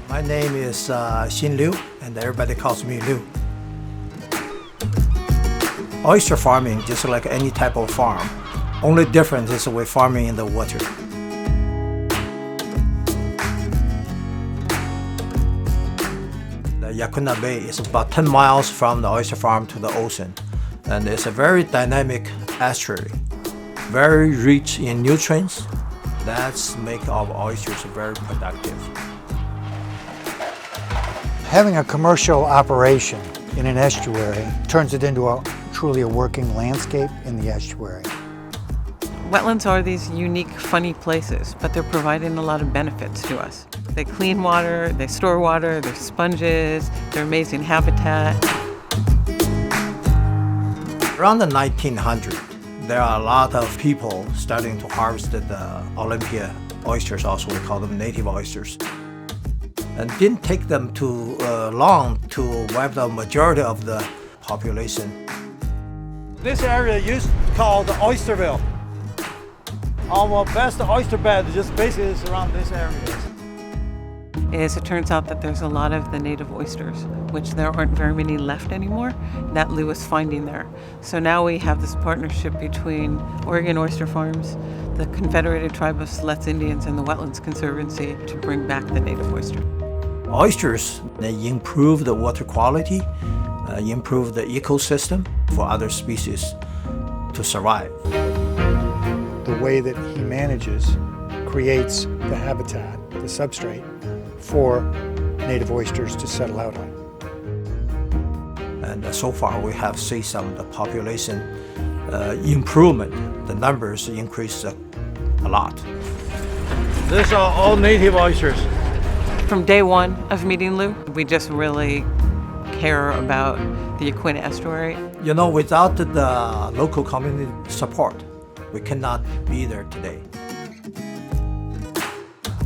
My name is Xin Liu, and everybody calls me Liu. Oyster farming, just like any type of farm, only difference is we're farming in the water. The Yacuna Bay is about 10 miles from the oyster farm to the ocean, and it's a very dynamic estuary, very rich in nutrients. That's make our oysters very productive. Having a commercial operation in an estuary turns it into truly a working landscape in the estuary. Wetlands are these unique, funny places, but they're providing a lot of benefits to us. They clean water, they store water, they're sponges, they're amazing habitat. Around the 1900s, there are a lot of people starting to harvest the Olympia oysters, also we call them native oysters. And didn't take them too long to wipe the majority of the population. This area used to be called Oysterville. Our best oyster bed just basically is around this area. It turns out that there's a lot of the native oysters, which there aren't very many left anymore, that Lou is finding there. So now we have this partnership between Oregon Oyster Farms, the Confederated Tribe of Siletz Indians, and the Wetlands Conservancy to bring back the native oyster. Oysters, they improve the water quality, improve the ecosystem for other species to survive. The way that he manages creates the habitat, the substrate, for native oysters to settle out on. And so far we have seen some of the population improvement. The numbers increase a lot. These are all native oysters. From day one of meeting Lou, we just really care about the Yacuna estuary. You know, without the local community support, we cannot be there today.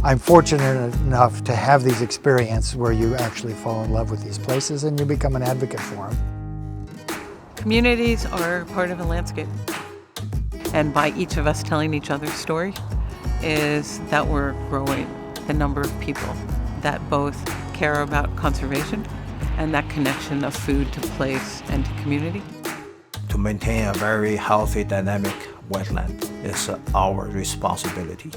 I'm fortunate enough to have these experiences where you actually fall in love with these places and you become an advocate for them. Communities are part of a landscape. And by each of us telling each other's story is that we're growing the number of people that both care about conservation and that connection of food to place and to community. To maintain a very healthy, dynamic wetland is our responsibility.